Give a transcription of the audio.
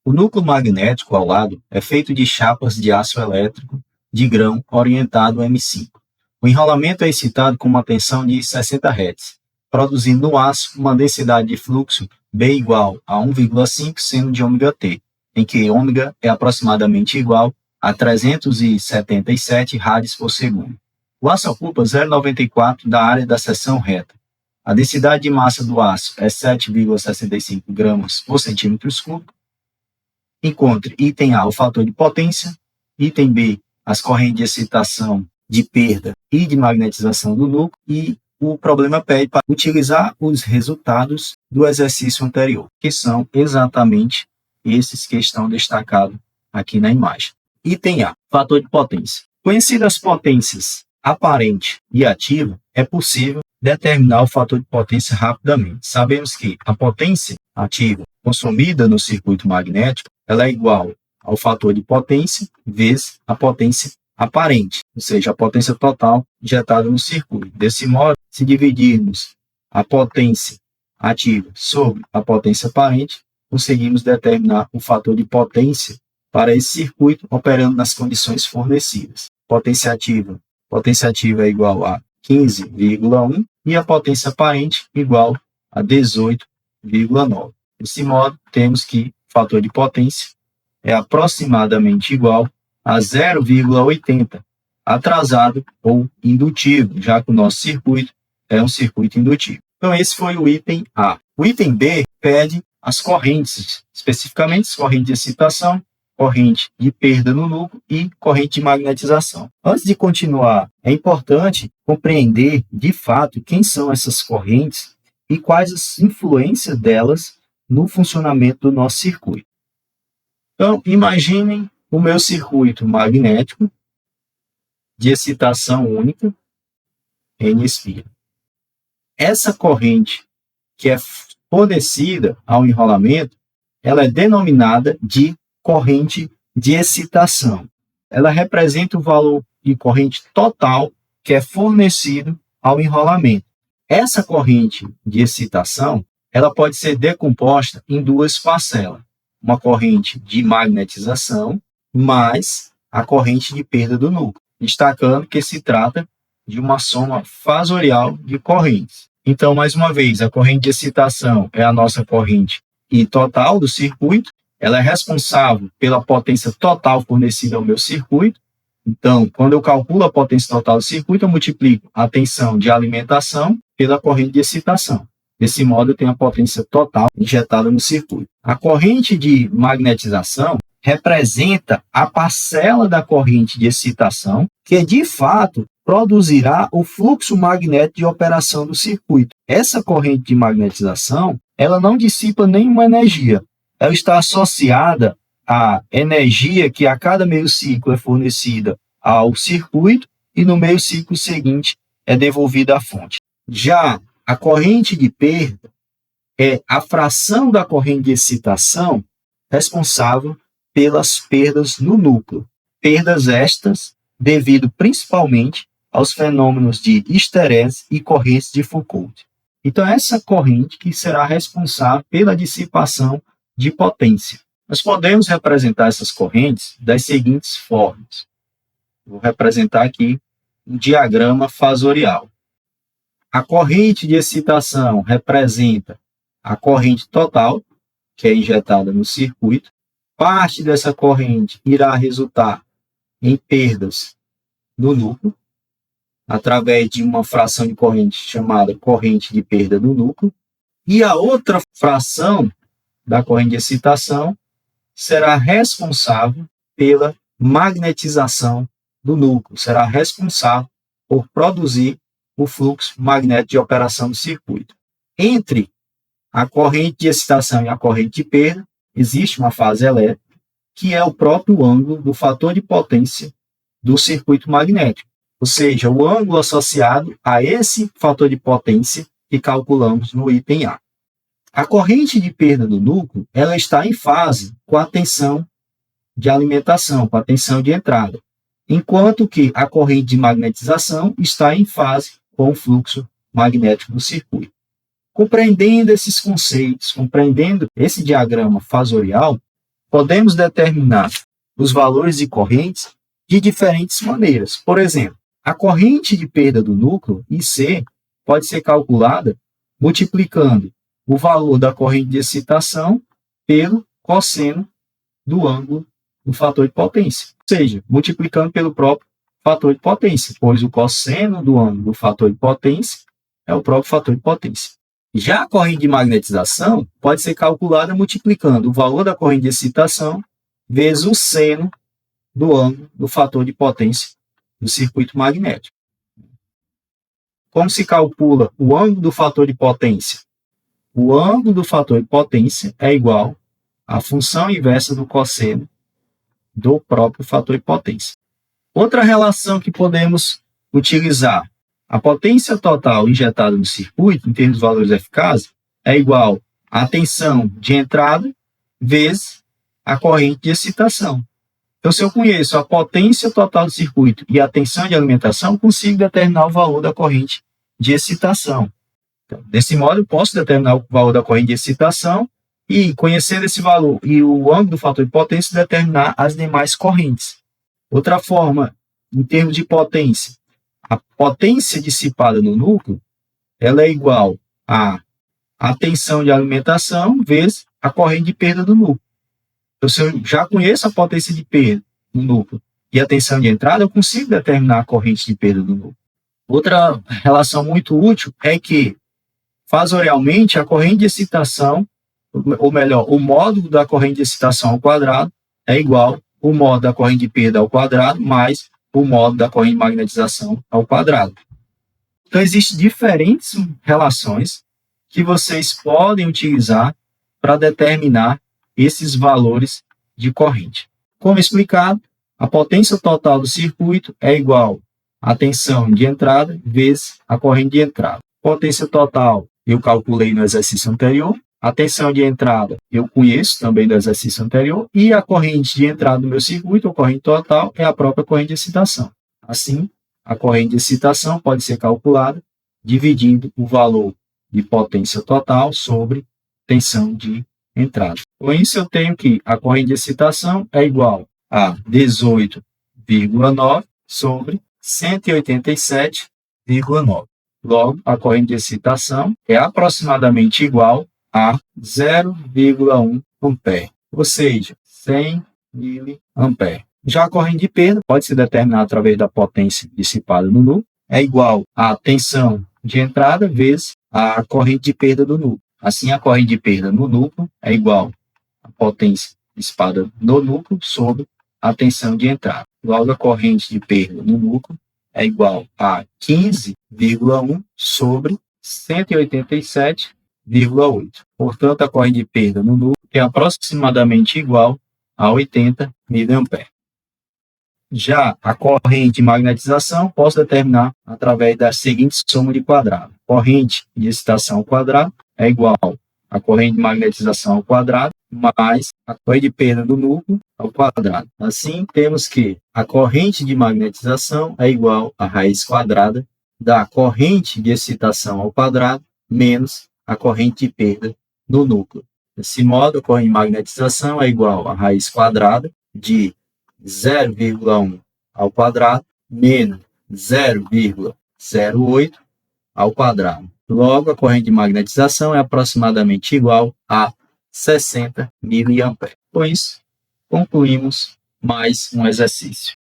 O núcleo magnético ao lado é feito de chapas de aço elétrico de grão orientado M5. O enrolamento é excitado com uma tensão de 60 Hz, produzindo no aço uma densidade de fluxo B igual a 1,5 seno de ômega-T, em que ômega é aproximadamente igual a 377 rads por segundo. O aço ocupa 0,94 da área da seção reta. A densidade de massa do aço é 7,65 gramas por centímetro cúbico. Encontre item A, o fator de potência, item B, as correntes de excitação, de perda e de magnetização do núcleo, e o problema pede para utilizar os resultados do exercício anterior, que são exatamente esses que estão destacados aqui na imagem. Item A, fator de potência. Conhecidas as potências aparente e ativa, é possível determinar o fator de potência rapidamente. Sabemos que a potência ativa consumida no circuito magnético, ela é igual ao fator de potência vezes a potência aparente, ou seja, a potência total injetada no circuito. Desse modo, se dividirmos a potência ativa sobre a potência aparente, conseguimos determinar o fator de potência para esse circuito operando nas condições fornecidas. Potência ativa é igual a 15,1 e a potência aparente igual a 18,9. Desse modo, temos que o fator de potência é aproximadamente igual a 0,80, atrasado ou indutivo, já que o nosso circuito é um circuito indutivo. Então, esse foi o item A. O item B pede as correntes, especificamente as correntes de excitação, corrente de perda no núcleo e corrente de magnetização. Antes de continuar, é importante compreender, de fato, quem são essas correntes e quais as influências delas no funcionamento do nosso circuito. Então, imaginem o meu circuito magnético de excitação única, N-espira. Essa corrente que é fornecida ao enrolamento, ela é denominada de corrente de excitação. Ela representa o valor de corrente total que é fornecido ao enrolamento. Essa corrente de excitação, ela pode ser decomposta em duas parcelas. Uma corrente de magnetização mais a corrente de perda do núcleo, destacando que se trata de uma soma fasorial de correntes. Então, mais uma vez, a corrente de excitação é a nossa corrente I total do circuito, ela é responsável pela potência total fornecida ao meu circuito. Então, quando eu calculo a potência total do circuito, eu multiplico a tensão de alimentação pela corrente de excitação. Desse modo, eu tenho a potência total injetada no circuito. A corrente de magnetização representa a parcela da corrente de excitação que, de fato, produzirá o fluxo magnético de operação do circuito. Essa corrente de magnetização, ela não dissipa nenhuma energia. Ela está associada à energia que a cada meio ciclo é fornecida ao circuito e no meio ciclo seguinte é devolvida à fonte. Já a corrente de perda é a fração da corrente de excitação responsável pelas perdas no núcleo. Perdas estas devido principalmente aos fenômenos de histerese e correntes de Foucault. Então, essa corrente que será responsável pela dissipação de potência. Nós podemos representar essas correntes das seguintes formas. Vou representar aqui um diagrama fasorial. A corrente de excitação representa a corrente total, que é injetada no circuito. Parte dessa corrente irá resultar em perdas no núcleo, através de uma fração de corrente chamada corrente de perda do núcleo. E a outra fração da corrente de excitação será responsável pela magnetização do núcleo, será responsável por produzir o fluxo magnético de operação do circuito. Entre a corrente de excitação e a corrente de perda, existe uma fase elétrica, que é o próprio ângulo do fator de potência do circuito magnético, ou seja, o ângulo associado a esse fator de potência que calculamos no item A. A corrente de perda do núcleo, ela está em fase com a tensão de alimentação, com a tensão de entrada, enquanto que a corrente de magnetização está em fase com o fluxo magnético do circuito. Compreendendo esses conceitos, compreendendo esse diagrama fasorial, podemos determinar os valores de correntes de diferentes maneiras. Por exemplo, a corrente de perda do núcleo, IC, pode ser calculada multiplicando o valor da corrente de excitação pelo cosseno do ângulo do fator de potência. Ou seja, multiplicando pelo próprio fator de potência, pois o cosseno do ângulo do fator de potência é o próprio fator de potência. Já a corrente de magnetização pode ser calculada multiplicando o valor da corrente de excitação vezes o seno do ângulo do fator de potência do circuito magnético. Como se calcula o ângulo do fator de potência? O ângulo do fator de potência é igual à função inversa do cosseno do próprio fator de potência. Outra relação que podemos utilizar: a potência total injetada no circuito, em termos de valores eficazes, é igual à tensão de entrada vezes a corrente de excitação. Então, se eu conheço a potência total do circuito e a tensão de alimentação, consigo determinar o valor da corrente de excitação. Então, desse modo, eu posso determinar o valor da corrente de excitação e, conhecendo esse valor e o ângulo do fator de potência, determinar as demais correntes. Outra forma, em termos de potência, a potência dissipada no núcleo ela é igual à tensão de alimentação vezes a corrente de perda do núcleo. Então, se eu já conheço a potência de perda no núcleo e a tensão de entrada, eu consigo determinar a corrente de perda do núcleo. Outra relação muito útil é que, fasorialmente, a corrente de excitação, ou melhor, o módulo da corrente de excitação ao quadrado é igual ao módulo da corrente de perda ao quadrado mais o módulo da corrente de magnetização ao quadrado. Então, existem diferentes relações que vocês podem utilizar para determinar esses valores de corrente. Como explicado, a potência total do circuito é igual à tensão de entrada vezes a corrente de entrada. Potência total eu calculei no exercício anterior, a tensão de entrada eu conheço também do exercício anterior e a corrente de entrada do meu circuito, a corrente total, é a própria corrente de excitação. Assim, a corrente de excitação pode ser calculada dividindo o valor de potência total sobre tensão de entrada. Com isso, eu tenho que a corrente de excitação é igual a 18,9 sobre 187,9. Logo, a corrente de excitação é aproximadamente igual a 0,1 ampere, ou seja, 100 miliampere. Já a corrente de perda pode ser determinada através da potência dissipada no núcleo, é igual à tensão de entrada vezes a corrente de perda do núcleo. Assim, a corrente de perda no núcleo é igual à potência dissipada no núcleo sobre a tensão de entrada. Logo, a corrente de perda no núcleo é igual a 15,1 sobre 187,8. Portanto, a corrente de perda no núcleo é aproximadamente igual a 80 mA. Já a corrente de magnetização posso determinar através da seguinte soma de quadrado. Corrente de excitação ao quadrado é igual a corrente de magnetização ao quadrado mais a corrente de perda do núcleo ao quadrado. Assim, temos que a corrente de magnetização é igual à raiz quadrada da corrente de excitação ao quadrado menos a corrente de perda no núcleo. Desse modo, a corrente de magnetização é igual à raiz quadrada de 0,1 ao quadrado menos 0,08 ao quadrado. Logo, a corrente de magnetização é aproximadamente igual a 60 mA. Com isso, concluímos mais um exercício.